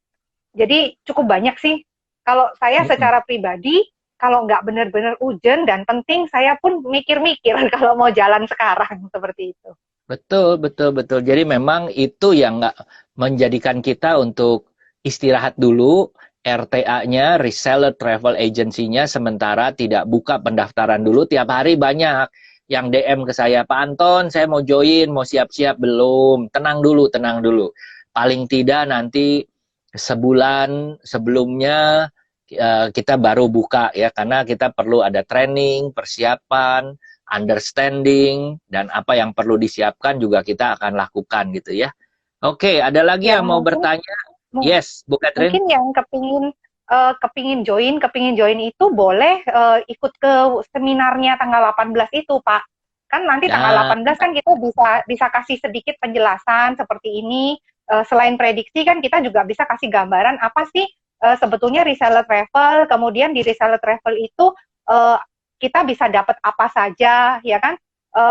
Jadi cukup banyak sih. Kalau saya Hmm. secara pribadi, kalau nggak benar-benar urgent dan penting, saya pun mikir-mikir kalau mau jalan sekarang seperti itu. Betul. Jadi memang itu yang nggak menjadikan kita untuk istirahat dulu, RTA-nya, reseller travel agency-nya sementara tidak buka pendaftaran dulu. Tiap hari banyak yang DM ke saya, Pak Anton, saya mau join, mau siap-siap belum? Tenang dulu. Paling tidak nanti sebulan sebelumnya kita baru buka ya, karena kita perlu ada training, persiapan, understanding, dan apa yang perlu disiapkan juga kita akan lakukan gitu ya. Oke, ada lagi Yang yang mau mungkin bertanya? Yes, Bu Catherine. mungkin yang kepingin join itu boleh ikut ke seminarnya tanggal 18 itu, Pak. Kan nanti tanggal Nah, 18 kan kita bisa bisa kasih sedikit penjelasan seperti ini. Selain prediksi kan kita juga bisa kasih gambaran apa sih sebetulnya reseller travel, kemudian di reseller travel itu uh, kita bisa dapat apa saja, ya kan?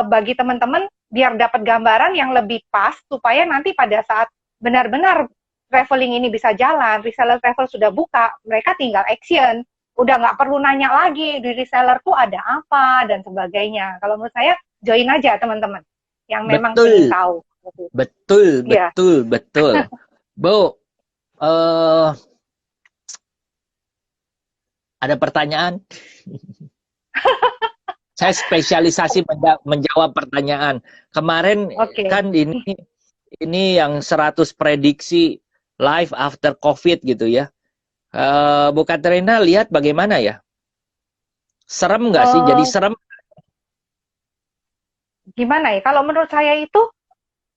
Bagi teman-teman biar dapat gambaran yang lebih pas supaya nanti pada saat benar-benar traveling ini bisa jalan, reseller travel sudah buka, mereka tinggal action, udah nggak perlu nanya lagi di reseller tuh ada apa dan sebagainya. Kalau menurut saya join aja teman-teman yang memang ingin betul, tahu. betul, Ya, betul, betul. Bu, ada pertanyaan? Saya spesialisasi menjawab pertanyaan. Kemarin oke. kan ini yang 100 prediksi live after COVID gitu ya. Bu Katrina lihat bagaimana ya? Serem nggak sih? Jadi Uh, serem. Gimana ya? Kalau menurut saya itu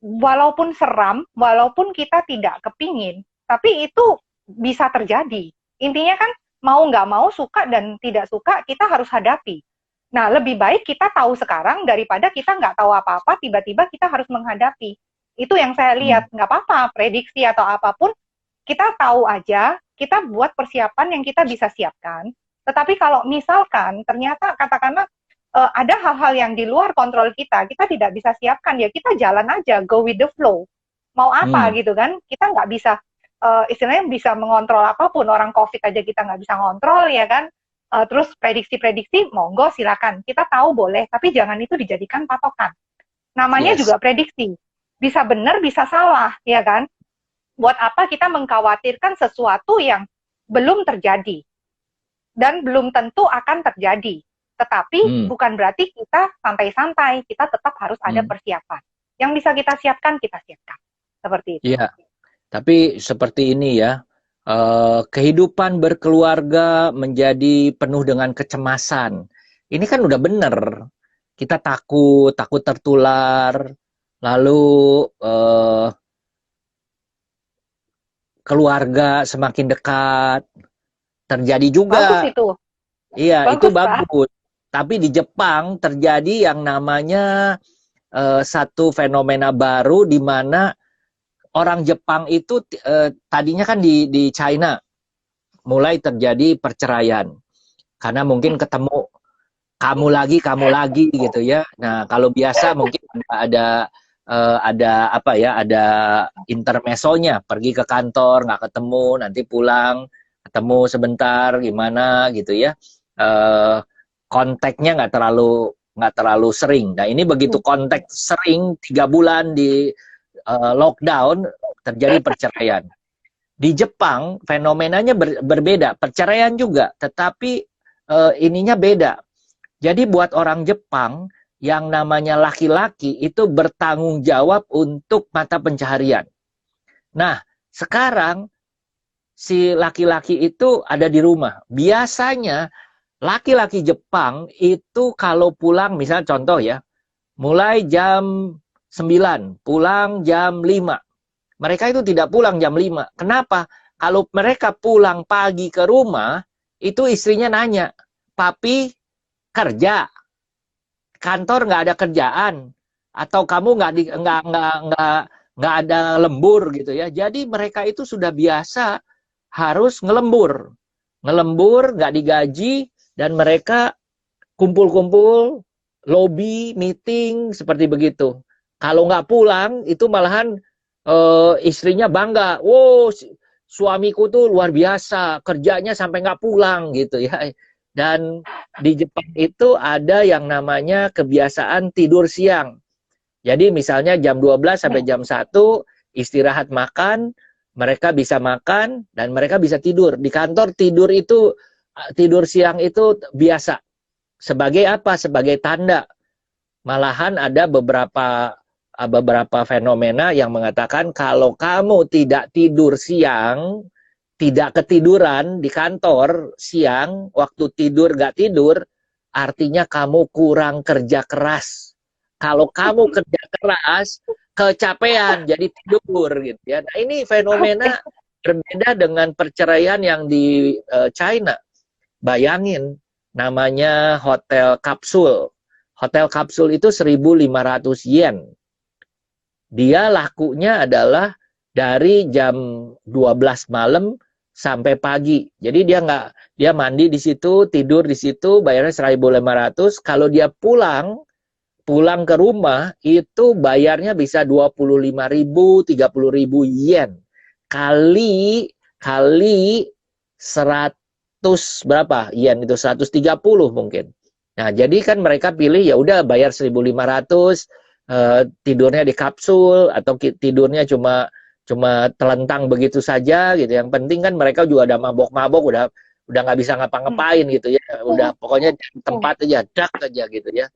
walaupun seram, walaupun kita tidak kepingin, tapi itu bisa terjadi. Intinya kan mau nggak mau, suka dan tidak suka, kita harus hadapi. Nah, lebih baik kita tahu sekarang daripada kita nggak tahu apa-apa, tiba-tiba kita harus menghadapi. Itu yang saya Hmm. lihat, nggak apa-apa, prediksi atau apapun, kita tahu aja, kita buat persiapan yang kita bisa siapkan. Tetapi kalau misalkan ternyata katakanlah ada hal-hal yang di luar kontrol kita tidak bisa siapkan, ya kita jalan aja, go with the flow. Mau apa Hmm. gitu kan? Kita nggak bisa, istilahnya bisa mengontrol apapun. Orang COVID aja kita nggak bisa ngontrol ya kan? Terus prediksi-prediksi, monggo silakan. Kita tahu boleh, tapi jangan itu dijadikan patokan. Namanya Yes. juga prediksi. Bisa benar, bisa salah, ya kan? Buat apa kita mengkhawatirkan sesuatu yang belum terjadi dan belum tentu akan terjadi. Tetapi bukan berarti kita santai-santai, kita tetap harus ada persiapan. Yang bisa kita siapkan, kita siapkan. Seperti itu. Iya, tapi seperti ini ya, kehidupan berkeluarga menjadi penuh dengan kecemasan. Ini kan udah bener, kita takut tertular, lalu keluarga semakin dekat, terjadi Bagus juga. itu. Iya, itu Bagus, Pak. bagus. Tapi di Jepang terjadi yang namanya satu fenomena baru di mana orang Jepang itu tadinya kan di China mulai terjadi perceraian karena mungkin ketemu kamu lagi gitu ya. Nah, kalau biasa mungkin ada apa ya, ada intermesonya, pergi ke kantor nggak ketemu, nanti pulang ketemu sebentar gimana gitu ya. Kontaknya nggak terlalu sering. Nah, ini begitu kontak sering 3 bulan di lockdown terjadi perceraian. Di Jepang fenomenanya berbeda, perceraian juga, tetapi ininya beda. Jadi buat orang Jepang yang namanya laki-laki itu bertanggung jawab untuk mata pencaharian. Nah, sekarang si laki-laki itu ada di rumah. Biasanya laki-laki Jepang itu kalau pulang, misalnya contoh ya, mulai jam 9, pulang jam 5. Mereka itu tidak pulang jam 5. Kenapa? Kalau mereka pulang pagi ke rumah, itu istrinya nanya, "Papi kerja, kantor nggak ada kerjaan, atau kamu nggak ada lembur gitu ya." Jadi mereka itu sudah biasa harus ngelembur nggak digaji, dan mereka kumpul-kumpul, lobby, meeting seperti begitu. Kalau nggak pulang itu malahan istrinya bangga, wow suamiku tuh luar biasa kerjanya sampai nggak pulang gitu ya. Dan di Jepang itu ada yang namanya kebiasaan tidur siang. Jadi misalnya jam 12 sampai jam 1 istirahat makan, mereka bisa makan dan mereka bisa tidur. Di kantor tidur siang itu biasa. Sebagai apa? Sebagai tanda. Malahan ada beberapa fenomena yang mengatakan kalau kamu tidak tidur siang, tidak ketiduran di kantor siang, waktu tidur gak tidur, artinya kamu kurang kerja keras. Kalau kamu kerja keras, kecapean, jadi tidur gitu ya. Nah, ini fenomena berbeda dengan perceraian yang di China. Bayangin, namanya hotel kapsul. Hotel kapsul itu 1.500 yen. Dia lakunya adalah dari jam 12 malam sampai pagi. Jadi dia mandi di situ, tidur di situ, bayarnya 1.500. Kalau dia pulang ke rumah itu bayarnya bisa 25.000, 30.000 yen. Kali 100 berapa? Yen itu 130 mungkin. Nah, jadi kan mereka pilih ya udah bayar 1.500, tidurnya di kapsul atau tidurnya cuma telentang begitu saja gitu. Yang penting kan mereka juga ada mabok-mabok, udah nggak bisa ngapa-ngapain gitu ya. Udah pokoknya tempat aja, dak aja gitu ya.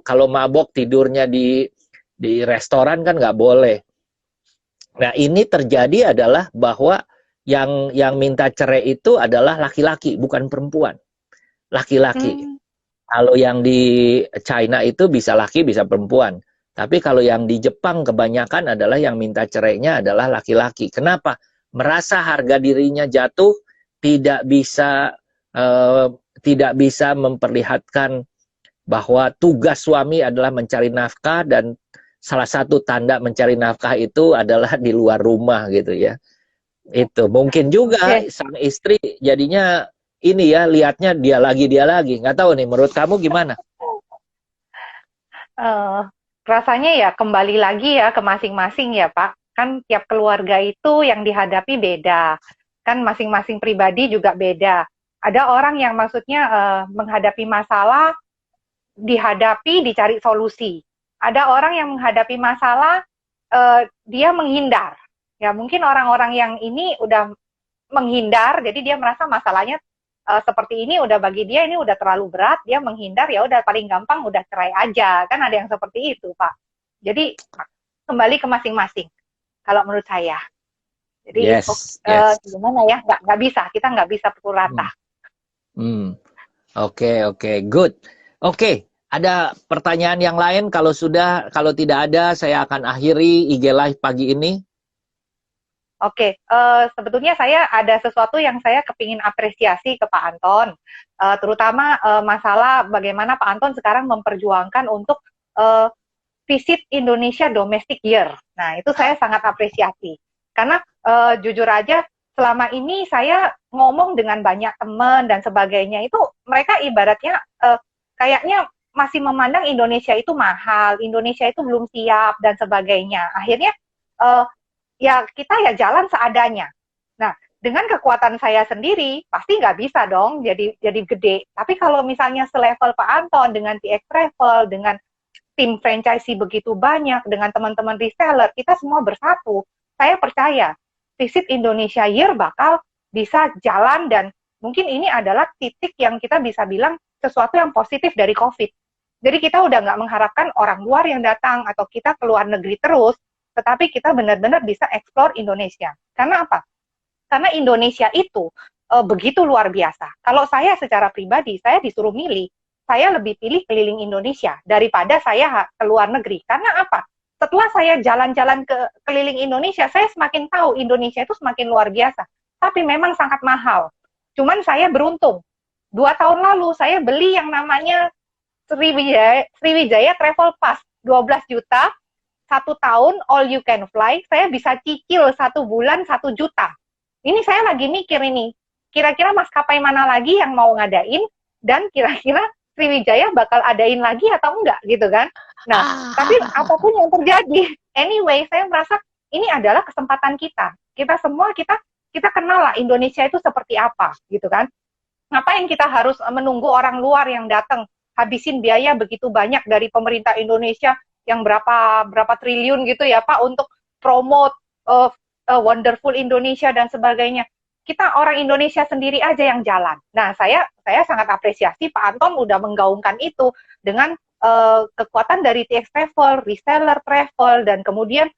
Kalau mabok tidurnya di restoran kan nggak boleh. Nah, ini terjadi adalah bahwa yang minta cerai itu adalah laki-laki, bukan perempuan. Laki-laki. Kalau yang di China itu bisa laki, bisa perempuan. Tapi kalau yang di Jepang kebanyakan adalah yang minta cerainya adalah laki-laki. Kenapa? Merasa harga dirinya jatuh, tidak bisa memperlihatkan bahwa tugas suami adalah mencari nafkah, dan salah satu tanda mencari nafkah itu adalah di luar rumah gitu ya. Itu mungkin juga sang istri jadinya ini ya, lihatnya dia lagi. Nggak tahu nih, menurut kamu gimana? Rasanya ya kembali lagi ya ke masing-masing ya Pak. Kan tiap keluarga itu yang dihadapi beda. Kan masing-masing pribadi juga beda. Ada orang yang maksudnya menghadapi masalah, dicari solusi. Ada orang yang menghadapi masalah, dia menghindar. Ya mungkin orang-orang yang ini udah menghindar, jadi dia merasa masalahnya seperti ini udah bagi dia ini udah terlalu berat, dia menghindar, ya udah paling gampang udah cerai aja. Kan ada yang seperti itu, Pak. Jadi kembali ke masing-masing kalau menurut saya. Jadi gimana ya, nggak bisa, kita nggak bisa pukul rata. Oke, good. Oke, ada pertanyaan yang lain? Kalau tidak ada, saya akan akhiri IG Live pagi ini. Oke, sebetulnya saya ada sesuatu yang saya kepingin apresiasi ke Pak Anton, terutama masalah bagaimana Pak Anton sekarang memperjuangkan untuk Visit Indonesia Domestic Year. Nah, itu saya sangat apresiasi. Karena jujur aja, selama ini saya ngomong dengan banyak teman dan sebagainya, itu mereka ibaratnya kayaknya masih memandang Indonesia itu mahal, Indonesia itu belum siap, dan sebagainya. Akhirnya, ya kita ya jalan seadanya. Nah, dengan kekuatan saya sendiri, pasti nggak bisa dong jadi gede. Tapi kalau misalnya selevel Pak Anton, dengan TX Travel, dengan tim franchisee begitu banyak, dengan teman-teman reseller, kita semua bersatu. Saya percaya, Visit Indonesia Year bakal bisa jalan, dan mungkin ini adalah titik yang kita bisa bilang sesuatu yang positif dari COVID. Jadi kita udah nggak mengharapkan orang luar yang datang, atau kita ke luar negeri terus, tetapi kita benar-benar bisa explore Indonesia. Karena apa? Karena Indonesia itu begitu luar biasa. Kalau saya secara pribadi, saya disuruh milih, saya lebih pilih keliling Indonesia daripada saya ke luar negeri. Karena apa? Setelah saya jalan-jalan ke keliling Indonesia, saya semakin tahu Indonesia itu semakin luar biasa. Tapi memang sangat mahal. Cuman saya beruntung. 2 tahun lalu saya beli yang namanya Sriwijaya Travel Pass, 12 juta, 1 tahun all you can fly, saya bisa cicil 1 bulan 1 juta. Ini saya lagi mikir ini, kira-kira maskapai mana lagi yang mau ngadain, dan kira-kira Sriwijaya bakal adain lagi atau enggak, gitu kan. Nah, tapi apapun yang terjadi, anyway, saya merasa ini adalah kesempatan kita. Kita semua, kita kenal lah Indonesia itu seperti apa, gitu kan. Ngapain kita harus menunggu orang luar yang datang, habisin biaya begitu banyak dari pemerintah Indonesia, yang berapa triliun gitu ya Pak, untuk promote Wonderful Indonesia dan sebagainya. Kita orang Indonesia sendiri aja yang jalan. Nah, saya sangat apresiasi Pak Anton udah menggaungkan itu dengan kekuatan dari TX Travel, reseller travel, dan kemudian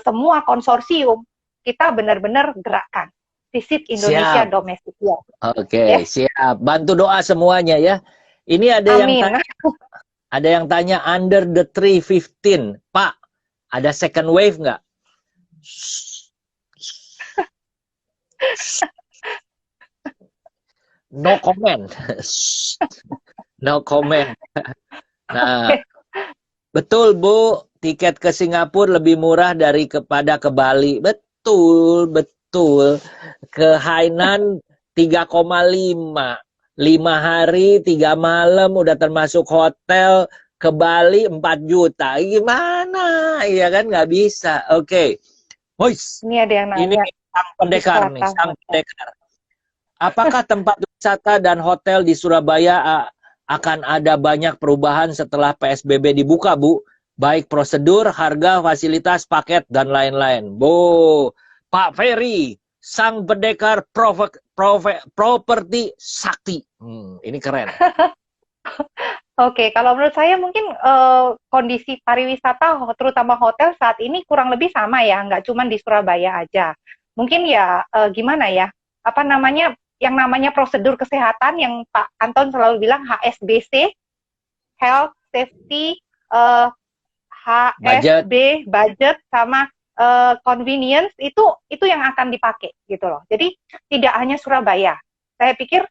semua konsorsium kita benar-benar gerakkan. Visit Indonesia Siap. Domestic Year. Oke, siap. Bantu doa semuanya ya. Ini Amin. ada yang tanya under the 315. Pak, ada second wave nggak? No comment. No comment. Nah, betul Bu, tiket ke Singapura lebih murah kepada ke Bali. Betul, betul. Ke Hainan 3,5. 5 hari, 3 malam, udah termasuk hotel. Ke Bali 4 juta. Gimana? Iya kan, nggak bisa. Oke. Hois. Ini ada yang nanya. Ini sang pendekar nih, sang pendekar. Apakah tempat wisata dan hotel di Surabaya akan ada banyak perubahan setelah PSBB dibuka, Bu? Baik prosedur, harga, fasilitas, paket, dan lain-lain. Bu, Pak Ferry, sang pendekar properti sakti. Ini keren. Oke, kalau menurut saya mungkin kondisi pariwisata, terutama hotel saat ini kurang lebih sama ya, nggak cuma di Surabaya aja. Mungkin ya gimana ya, apa namanya, yang namanya prosedur kesehatan yang Pak Anton selalu bilang HSBC, Health, Safety, HSB, budget, sama convenience, itu yang akan dipakai gitu loh. Jadi tidak hanya Surabaya. Saya pikir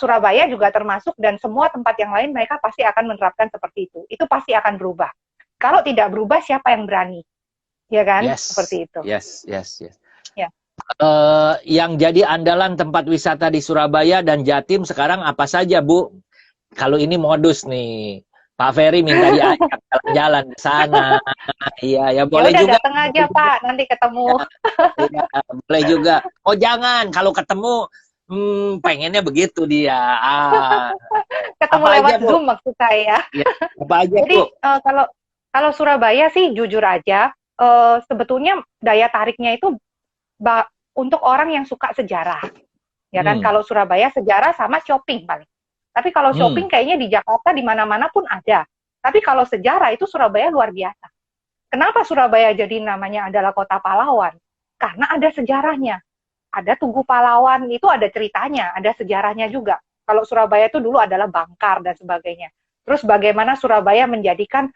Surabaya juga termasuk, dan semua tempat yang lain mereka pasti akan menerapkan seperti itu. Itu pasti akan berubah. Kalau tidak berubah, siapa yang berani? Ya kan? Yes. Seperti itu. Yes. Ya. Yang jadi andalan tempat wisata di Surabaya dan Jatim sekarang apa saja, Bu? Kalau ini modus nih. Pak Ferry minta diajak jalan-jalan ke sana. Iya, ya boleh juga. Datang aja Pak, nanti ketemu. Ya, boleh juga. Oh jangan, kalau ketemu pengennya begitu dia. Ketemu apa lewat aja, Zoom maksud saya. Ya, apa aja, Jadi Bu? kalau Surabaya sih jujur aja, sebetulnya daya tariknya itu untuk orang yang suka sejarah. Ya kan, kalau Surabaya sejarah sama shopping paling. Tapi kalau shopping kayaknya di Jakarta di mana-mana pun ada. Tapi kalau sejarah itu Surabaya luar biasa. Kenapa Surabaya jadi namanya adalah kota pahlawan? Karena ada sejarahnya. Ada Tugu Pahlawan, itu ada ceritanya, ada sejarahnya juga. Kalau Surabaya itu dulu adalah Bangkar dan sebagainya. Terus bagaimana Surabaya menjadikan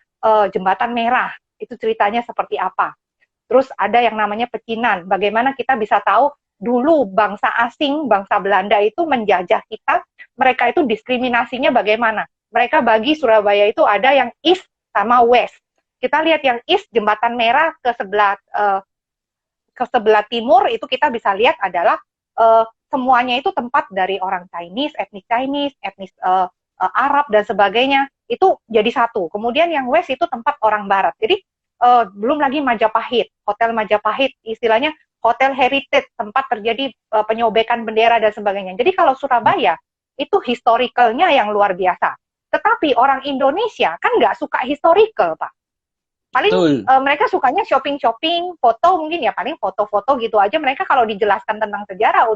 Jembatan Merah, itu ceritanya seperti apa. Terus ada yang namanya pecinan, bagaimana kita bisa tahu dulu bangsa asing, bangsa Belanda itu menjajah kita, mereka itu diskriminasinya bagaimana. Mereka bagi Surabaya itu ada yang East sama West. Kita lihat yang east, Jembatan Merah ke sebelah timur itu kita bisa lihat adalah semuanya itu tempat dari orang Chinese, etnis Arab dan sebagainya. Itu jadi satu. Kemudian yang west itu tempat orang Barat. Jadi belum lagi Majapahit, Hotel Majapahit, istilahnya hotel heritage, tempat terjadi penyobekan bendera dan sebagainya. Jadi kalau Surabaya itu historicalnya yang luar biasa. Tetapi orang Indonesia kan nggak suka historical, Pak. Paling mereka sukanya shopping-shopping, foto mungkin ya, paling foto-foto gitu aja. Mereka kalau dijelaskan tentang sejarah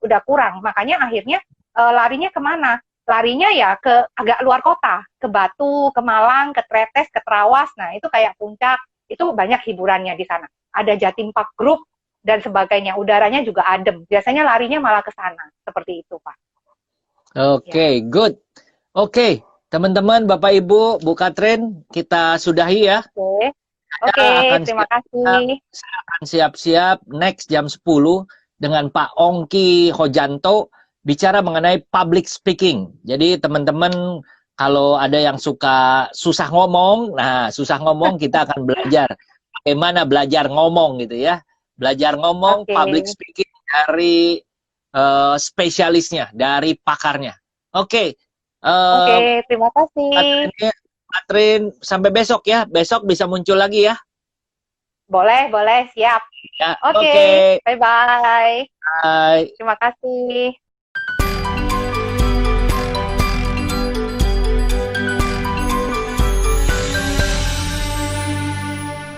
udah kurang. Makanya akhirnya larinya kemana? Larinya ya ke agak luar kota, ke Batu, ke Malang, ke Tretes, ke Trawas. Nah itu kayak Puncak, itu banyak hiburannya di sana. Ada Jatim Park Group dan sebagainya. Udaranya juga adem. Biasanya larinya malah ke sana. Seperti itu, Pak. Oke, good. Oke. Teman-teman, Bapak Ibu, Bu Katrin, kita sudahi ya. Oke, terima kasih. Saya akan siap-siap next jam 10 dengan Pak Ongki Hojanto bicara mengenai public speaking. Jadi teman-teman kalau ada yang suka susah ngomong, nah susah ngomong kita akan belajar bagaimana belajar ngomong gitu ya. Belajar ngomong, public speaking dari spesialisnya, dari pakarnya. Oke. Oke, terima kasih. Katrin, sampai besok ya. Besok bisa muncul lagi ya. Boleh, siap. Ya, Oke, bye-bye. Bye. Terima kasih.